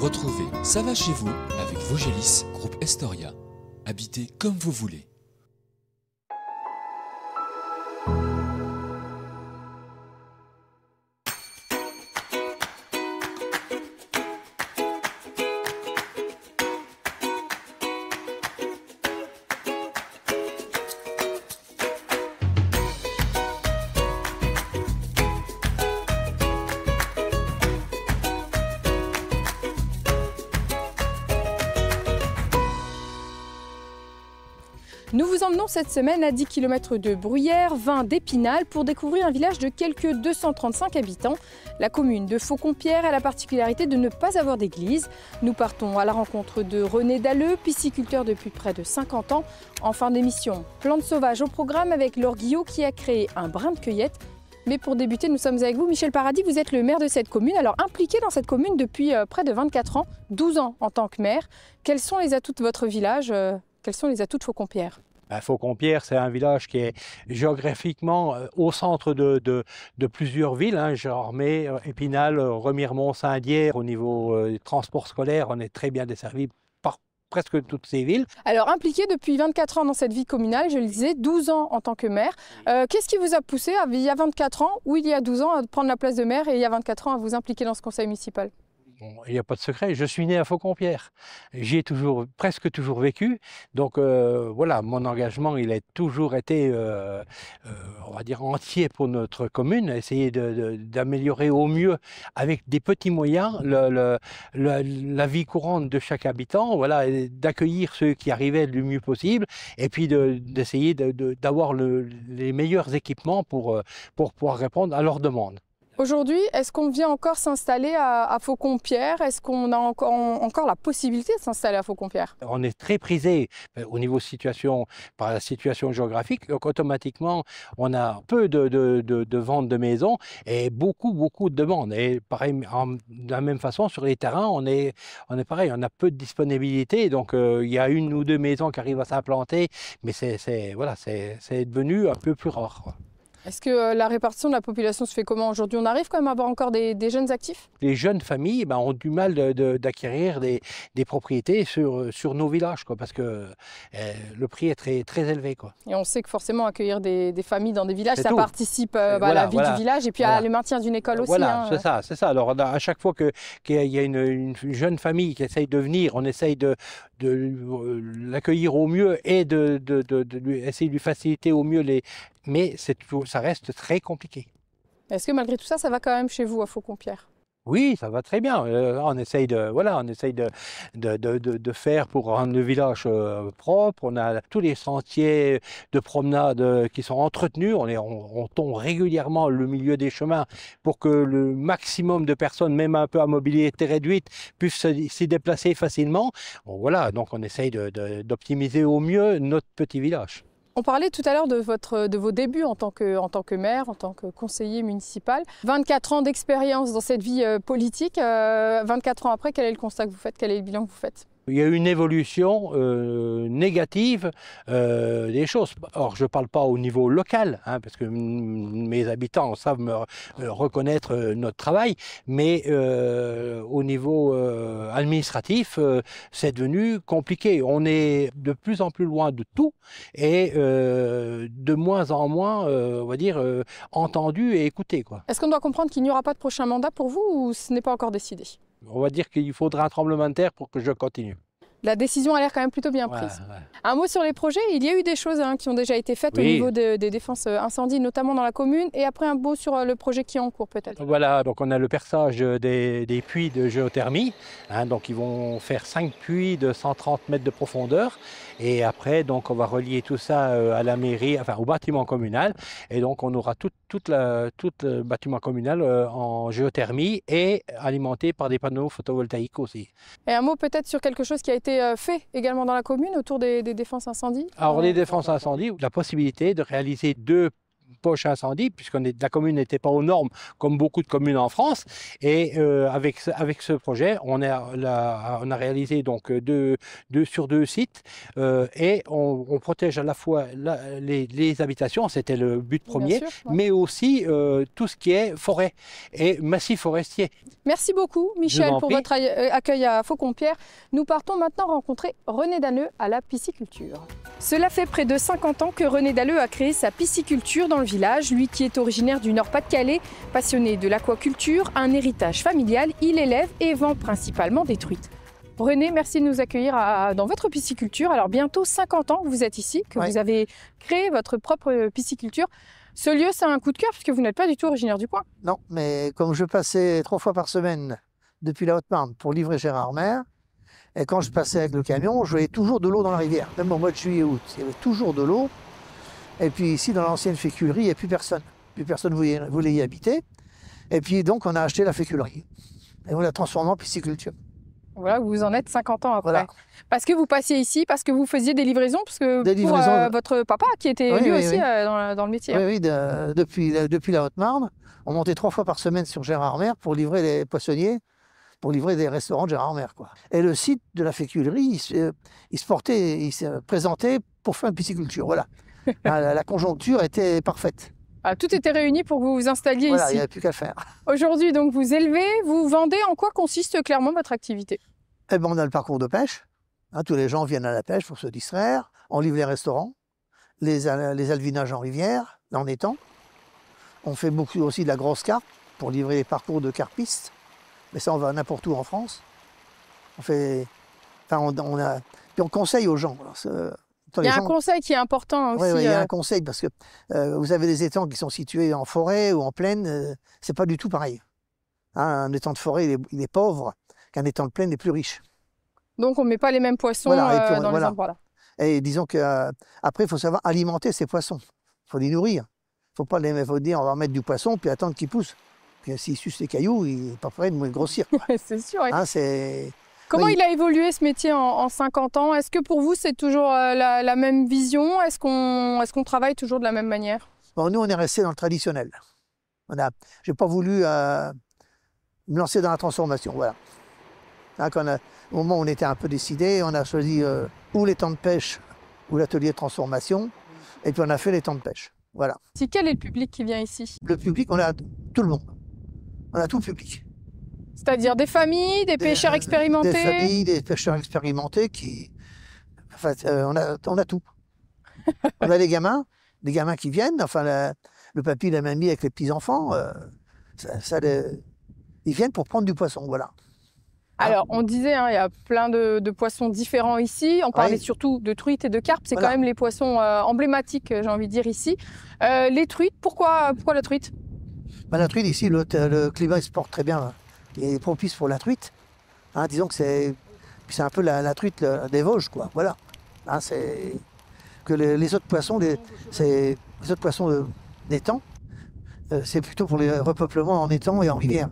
Retrouvez Ça va chez vous avec Vogelis, groupe Estoria. Habitez comme vous voulez. Nous vous emmenons cette semaine à 10 km de Bruyères, 20 d'Épinal, pour découvrir un village de quelques 235 habitants. La commune de Faucon-Pierre a la particularité de ne pas avoir d'église. Nous partons à la rencontre de René Dalleux, pisciculteur depuis près de 50 ans. En fin d'émission, plantes sauvages au programme avec Laure Guillot qui a créé un brin de cueillette. Mais pour débuter, nous sommes avec vous. Michel Paradis, vous êtes le maire de cette commune. Alors impliqué dans cette commune depuis près de 24 ans, 12 ans en tant que maire. Quels sont les atouts de votre village ? Quels sont les atouts de Faucon-Pierre ? Faucon-Pierre, c'est un village qui est géographiquement au centre de plusieurs villes, Jormé, Épinal, Remiremont, Saint-Dié. Au niveau des transports scolaires, on est très bien desservi par presque toutes ces villes. Alors impliqué depuis 24 ans dans cette vie communale, je le disais, 12 ans en tant que maire. Qu'est-ce qui vous a poussé, il y a 24 ans ou il y a 12 ans, à prendre la place de maire et il y a 24 ans à vous impliquer dans ce conseil municipal ? Il n'y a pas de secret, je suis né à Faucon-Pierre. J'y ai presque toujours vécu. Donc voilà, mon engagement, il a toujours été, on va dire, entier pour notre commune. Essayer d'améliorer au mieux, avec des petits moyens, la vie courante de chaque habitant. Voilà, d'accueillir ceux qui arrivaient le mieux possible. Et puis d'essayer d'avoir les meilleurs équipements pour pouvoir répondre à leurs demandes. Aujourd'hui, est-ce qu'on vient encore s'installer à Faucon-Pierre? Est-ce qu'on a encore la possibilité de s'installer à Faucon-Pierre? On est très prisé au niveau situation, par la situation géographique, donc automatiquement on a peu de ventes de maisons et beaucoup de demandes. Et pareil, de la même façon sur les terrains, on est pareil, on a peu de disponibilité, donc il y a une ou deux maisons qui arrivent à s'implanter, mais c'est devenu un peu plus rare, quoi. Est-ce que la répartition de la population se fait comment aujourd'hui? On arrive quand même à avoir encore des jeunes actifs? Les jeunes familles ont du mal d'acquérir des propriétés sur nos villages, quoi, parce que le prix est très élevé, quoi. Et on sait que forcément accueillir des familles dans des villages, ça tout. participe à la vie du village et puis à le maintien d'une école aussi. Voilà, c'est ça. Alors à chaque fois qu'il y a une jeune famille qui essaye de venir, on essaye de l'accueillir au mieux et essayer de lui faciliter au mieux mais ça reste très compliqué. Est-ce que malgré tout ça, ça va quand même chez vous à Faucon-Pierre? Oui, ça va très bien. On essaye de faire pour rendre le village propre. On a tous les sentiers de promenade qui sont entretenus. On tond régulièrement le milieu des chemins pour que le maximum de personnes, même un peu à mobilité réduite, puissent s'y déplacer facilement. Bon, voilà, donc on essaye d'optimiser au mieux notre petit village. On parlait tout à l'heure de vos débuts en tant que maire, en tant que conseiller municipal. 24 ans d'expérience dans cette vie politique. 24 ans après, quel est le constat que vous faites? Quel est le bilan que vous faites? Il y a une évolution négative des choses. Or, je ne parle pas au niveau local, parce que mes habitants savent me reconnaître notre travail, mais au niveau administratif, c'est devenu compliqué. On est de plus en plus loin de tout et de moins en moins, on va dire, entendu et écouté, quoi. Est-ce qu'on doit comprendre qu'il n'y aura pas de prochain mandat pour vous ou ce n'est pas encore décidé? On va dire qu'il faudra un tremblement de terre pour que je continue. La décision a l'air quand même plutôt bien prise. Ouais. Un mot sur les projets. Il y a eu des choses qui ont déjà été faites au niveau des défenses incendies, notamment dans la commune. Et après, un mot sur le projet qui est en cours, peut-être. Voilà, donc on a le perçage des puits de géothermie. Donc ils vont faire 5 puits de 130 mètres de profondeur. Et après, donc, on va relier tout ça à la mairie, enfin au bâtiment communal. Et donc, on aura tout le bâtiment communal en géothermie et alimenté par des panneaux photovoltaïques aussi. Et un mot peut-être sur quelque chose qui a été fait également dans la commune autour des défenses incendies? Alors, les défenses incendies, la possibilité de réaliser deux poche incendie, puisque la commune n'était pas aux normes, comme beaucoup de communes en France. Et avec ce projet, on a réalisé donc deux sur 2 sites, et on protège à la fois les habitations, c'était le but premier, Bien sûr, ouais. mais aussi tout ce qui est forêt et massif forestier. Merci beaucoup, Michel, pour votre accueil à Faucon-Pierre. Nous partons maintenant rencontrer René Danneux à la pisciculture. Cela fait près de 50 ans que René Danneux a créé sa pisciculture dans le village. Lui qui est originaire du Nord-Pas-de-Calais, passionné de l'aquaculture, un héritage familial, il élève et vend principalement des truites. René, merci de nous accueillir dans votre pisciculture. Alors bientôt 50 ans que vous êtes ici, que vous avez créé votre propre pisciculture. Ce lieu, c'est un coup de cœur puisque vous n'êtes pas du tout originaire du coin. Non, mais comme je passais 3 fois par semaine depuis la Haute-Marne pour livrer Gérardmer, et quand je passais avec le camion, je voyais toujours de l'eau dans la rivière. Même au mois de juillet-août, il y avait toujours de l'eau. Et puis ici, dans l'ancienne féculerie, il n'y a plus personne. Plus personne ne voulait y habiter. Et puis donc, on a acheté la féculerie. Et on l'a transformée en pisciculture. Voilà, vous en êtes 50 ans après. Voilà. Parce que vous passiez ici, parce que vous faisiez des livraisons, parce que votre papa qui était aussi dans le métier. Oui, depuis la Haute-Marne, on montait 3 fois par semaine sur Gérardmer pour livrer les poissonniers, pour livrer des restaurants de Gérardmer, quoi. Et le site de la féculerie, il se présentait pour faire une pisciculture. Voilà. la conjoncture était parfaite. Ah, tout était réuni pour que vous vous installiez voilà, ici. Il n'y avait plus qu'à le faire. Aujourd'hui, donc, vous élevez, vous vendez. En quoi consiste clairement votre activité? Eh ben, on a le parcours de pêche. Tous les gens viennent à la pêche pour se distraire. On livre les restaurants, les alevinages en rivière, en étang. On fait beaucoup aussi de la grosse carpe pour livrer les parcours de carpistes. Mais ça, on va n'importe où en France. Puis on conseille aux gens. Il y a un conseil qui est important aussi. Oui, il y a un conseil parce que vous avez des étangs qui sont situés en forêt ou en plaine, c'est pas du tout pareil. Un étang de forêt, il est pauvre, qu'un étang de plaine est plus riche. Donc on ne met pas les mêmes poissons dans les endroits-là. Et disons qu'après, il faut savoir alimenter ces poissons. Il faut les nourrir. Il ne faut pas faut dire on va mettre du poisson puis attendre qu'ils poussent. Puis s'ils sucent les cailloux, il n'est pas prêt de grossir. C'est sûr. Oui. Comment il a évolué ce métier en 50 ans? Est-ce que pour vous, c'est toujours la même vision? Est-ce qu'on travaille toujours de la même manière? Bon, nous, on est resté dans le traditionnel. Je n'ai pas voulu me lancer dans la transformation. Voilà. Au moment où on était un peu décidé, on a choisi ou les temps de pêche ou l'atelier de transformation. Et puis on a fait les temps de pêche. Voilà. Quel est le public qui vient ici? Le public, on a tout le monde. On a tout le public. C'est-à-dire des familles, des pêcheurs expérimentés? Des familles, des pêcheurs expérimentés on a tout. On a des gamins qui viennent, le papy, la mamie avec les petits-enfants, ils viennent pour prendre du poisson, voilà. Alors, on disait, il y a plein de poissons différents ici. On parlait surtout de truites et de carpes. C'est quand même les poissons emblématiques, j'ai envie de dire, ici. Les truites, pourquoi la truite? La truite, ici, le climat il se porte très bien. Il est propice pour la truite. Disons que c'est un peu la truite des Vosges, quoi. Voilà. Que les autres poissons, les autres poissons d'étang, c'est plutôt pour les repeuplements en étang et en rivière.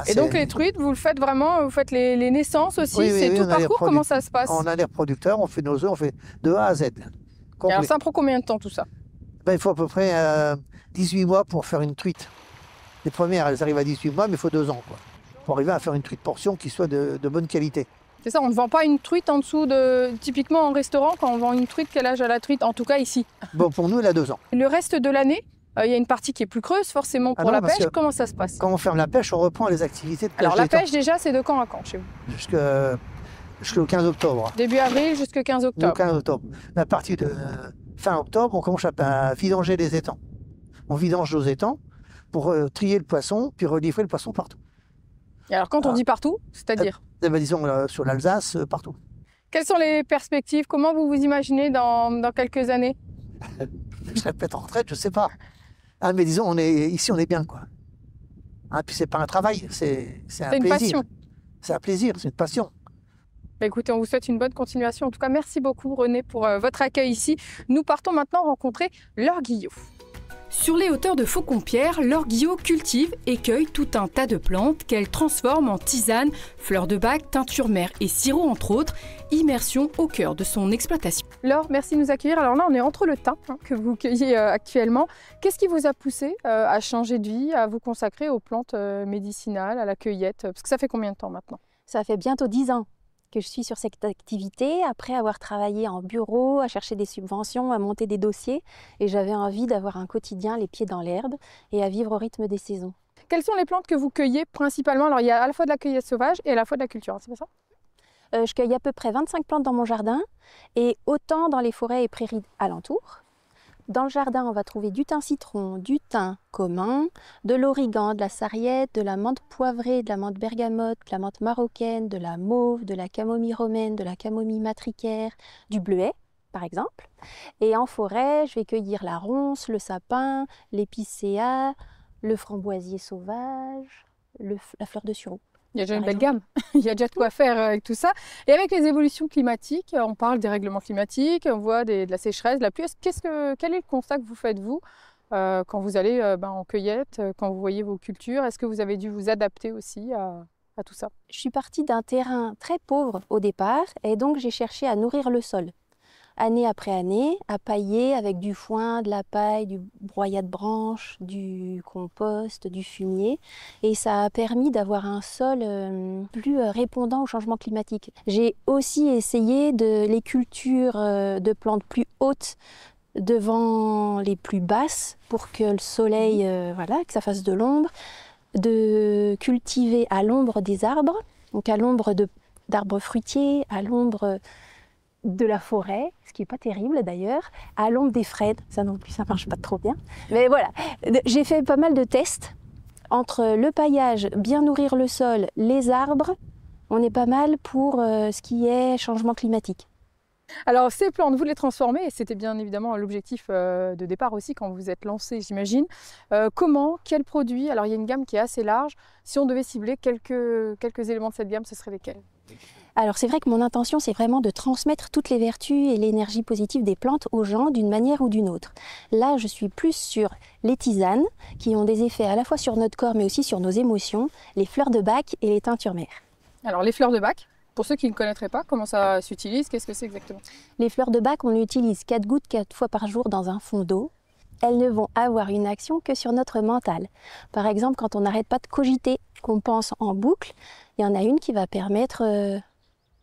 Et donc les truites, vous le faites vraiment, vous faites les naissances aussi, c'est tout le parcours, comment ça se passe? On a les reproducteurs, on fait nos œufs, on fait de A à Z. Et alors ça prend combien de temps tout ça? Il faut à peu près 18 mois pour faire une truite. Les premières, elles arrivent à 18 mois, mais il faut 2 ans, quoi, pour arriver à faire une truite portion qui soit de bonne qualité. C'est ça, on ne vend pas une truite en dessous de... Typiquement en restaurant, quand on vend une truite, quel âge a la truite? En tout cas ici. Bon, pour nous, elle a 2 ans. Le reste de l'année, il y a une partie qui est plus creuse, forcément, pour la pêche. Comment ça se passe? Quand on ferme la pêche, on reprend les activités de pêche. Alors la pêche, déjà, c'est de quand à quand chez vous? Jusqu'au 15 octobre. Début avril jusqu'au 15 octobre. 15 octobre. À partir de fin octobre, on commence à vidanger les étangs. On vidange nos étangs pour trier le poisson, puis relivrer le poisson partout. Et alors quand on dit partout, c'est-à-dire disons sur l'Alsace, partout. Quelles sont les perspectives? Comment vous vous imaginez dans quelques années? Je serai peut-être en retraite, je ne sais pas. Mais disons, ici, on est bien, quoi. Puis c'est pas un travail, c'est un plaisir. Passion. C'est un plaisir, c'est une passion. Écoutez, on vous souhaite une bonne continuation. En tout cas, merci beaucoup René pour votre accueil ici. Nous partons maintenant rencontrer Laure Guillot. Sur les hauteurs de Faucon-Pierre, Laure Guillot cultive et cueille tout un tas de plantes qu'elle transforme en tisanes, fleurs de bac, teinture mère et sirop entre autres. Immersion au cœur de son exploitation. Laure, merci de nous accueillir. Alors là, on est entre le thym que vous cueillez actuellement. Qu'est-ce qui vous a poussé à changer de vie, à vous consacrer aux plantes médicinales, à la cueillette? Parce que ça fait combien de temps maintenant? Ça fait bientôt 10 ans que je suis sur cette activité, après avoir travaillé en bureau, à chercher des subventions, à monter des dossiers. Et j'avais envie d'avoir un quotidien les pieds dans l'herbe et à vivre au rythme des saisons. Quelles sont les plantes que vous cueillez principalement? Alors il y a à la fois de la cueillette sauvage et à la fois de la culture, c'est pas ça? Je cueille à peu près 25 plantes dans mon jardin et autant dans les forêts et prairies alentours. Dans le jardin, on va trouver du thym citron, du thym commun, de l'origan, de la sarriette, de la menthe poivrée, de la menthe bergamote, de la menthe marocaine, de la mauve, de la camomille romaine, de la camomille matricaire, du bleuet par exemple. Et en forêt, je vais cueillir la ronce, le sapin, l'épicéa, le framboisier sauvage, la fleur de sureau. Il y a déjà une belle gamme, il y a déjà de quoi faire avec tout ça. Et avec les évolutions climatiques, on parle des règlements climatiques, on voit de la sécheresse, de la pluie. Quel est le constat que vous faites vous quand vous allez en cueillette, quand vous voyez vos cultures? Est-ce que vous avez dû vous adapter aussi à tout ça? Je suis partie d'un terrain très pauvre au départ et donc j'ai cherché à nourrir le sol. Année après année, à pailler avec du foin, de la paille, du broyat de branches, du compost, du fumier. Et ça a permis d'avoir un sol plus répondant au changement climatique. J'ai aussi essayé les cultures de plantes plus hautes devant les plus basses pour que le soleil, que ça fasse de l'ombre. De cultiver à l'ombre des arbres, donc à l'ombre d'arbres fruitiers, à l'ombre de la forêt, ce qui n'est pas terrible d'ailleurs, à l'ombre des frênes, ça non plus ça marche pas trop bien. Mais voilà, j'ai fait pas mal de tests entre le paillage, bien nourrir le sol, les arbres, on est pas mal pour ce qui est changement climatique. Alors ces plantes, vous les transformez, et c'était bien évidemment l'objectif de départ aussi quand vous vous êtes lancé, j'imagine. Comment, quels produits? Alors il y a une gamme qui est assez large. Si on devait cibler quelques éléments de cette gamme, ce seraient lesquels? Alors c'est vrai que mon intention, c'est vraiment de transmettre toutes les vertus et l'énergie positive des plantes aux gens d'une manière ou d'une autre. Là, je suis plus sur les tisanes, qui ont des effets à la fois sur notre corps, mais aussi sur nos émotions, les fleurs de bac et les teintures mères. Alors les fleurs de bac, pour ceux qui ne connaîtraient pas, comment ça s'utilise? Qu'est-ce que c'est exactement? Les fleurs de bac, on utilise 4 gouttes 4 fois par jour dans un fond d'eau. Elles ne vont avoir une action que sur notre mental. Par exemple, quand on n'arrête pas de cogiter, qu'on pense en boucle, il y en a une qui va permettre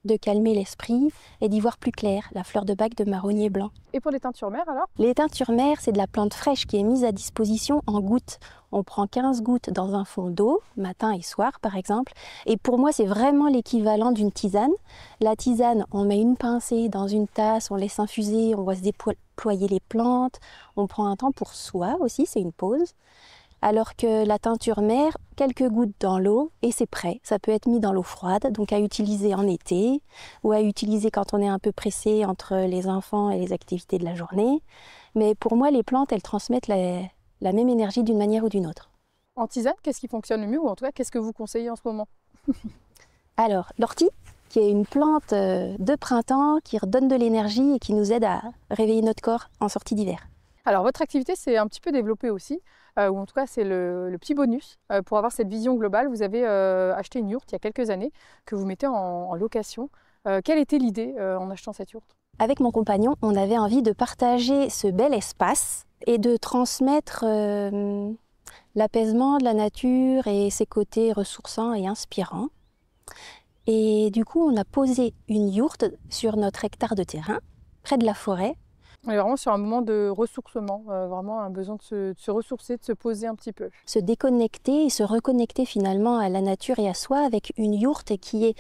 de calmer l'esprit et d'y voir plus clair, la fleur de bac de marronnier blanc. Et pour les teintures mères alors? Les teintures mères, c'est de la plante fraîche qui est mise à disposition en gouttes. On prend 15 gouttes dans un fond d'eau, matin et soir par exemple. Et pour moi, c'est vraiment l'équivalent d'une tisane. La tisane, on met une pincée dans une tasse, on laisse infuser, on voit se déployer les plantes. On prend un temps pour soi aussi, c'est une pause. Alors que la teinture mère, quelques gouttes dans l'eau et c'est prêt. Ça peut être mis dans l'eau froide, donc à utiliser en été ou à utiliser quand on est un peu pressé entre les enfants et les activités de la journée. Mais pour moi, les plantes, elles transmettent la même énergie d'une manière ou d'une autre. En tisane, qu'est-ce qui fonctionne le mieux ou en tout cas, qu'est-ce que vous conseillez en ce moment? Alors, l'ortie, qui est une plante de printemps qui redonne de l'énergie et qui nous aide à réveiller notre corps en sortie d'hiver. Alors votre activité s'est un petit peu développée aussi, ou en tout cas c'est le petit bonus. Pour avoir cette vision globale, vous avez acheté une yourte il y a quelques années que vous mettez en location. Quelle était l'idée en achetant cette yourte? Avec mon compagnon, on avait envie de partager ce bel espace et de transmettre l'apaisement de la nature et ses côtés ressourçants et inspirants. Et du coup, on a posé une yourte sur notre hectare de terrain, près de la forêt. On est vraiment sur un moment de ressourcement, vraiment un besoin de se ressourcer, de se poser un petit peu. Se déconnecter et se reconnecter finalement à la nature et à soi avec une yourte qui est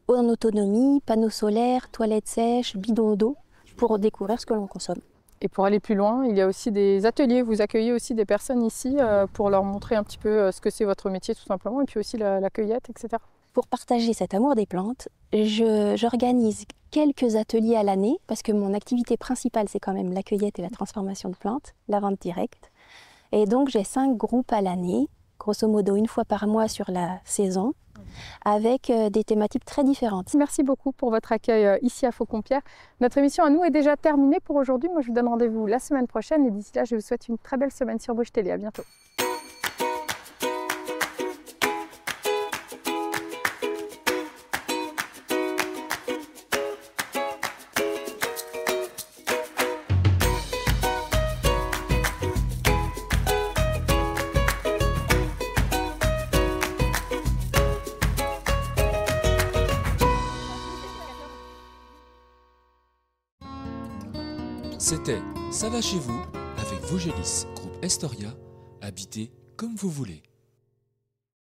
en autonomie, panneaux solaires, toilettes sèches, bidons d'eau, pour découvrir ce que l'on consomme. Et pour aller plus loin, il y a aussi des ateliers, vous accueillez aussi des personnes ici pour leur montrer un petit peu ce que c'est votre métier tout simplement, et puis aussi la cueillette, etc. Pour partager cet amour des plantes, j'organise quelques ateliers à l'année, parce que mon activité principale, c'est quand même la cueillette et la transformation de plantes, la vente directe. Et donc j'ai 5 groupes à l'année, grosso modo une fois par mois sur la saison. avec des thématiques très différentes. Merci beaucoup pour votre accueil ici à Faucon-Pierre. Notre émission à nous est déjà terminée pour aujourd'hui. Moi, je vous donne rendez-vous la semaine prochaine et d'ici là, je vous souhaite une très belle semaine sur Bruges Télé. À bientôt. C'était Ça va chez vous avec Vosgelis, groupe Estoria, habitez comme vous voulez.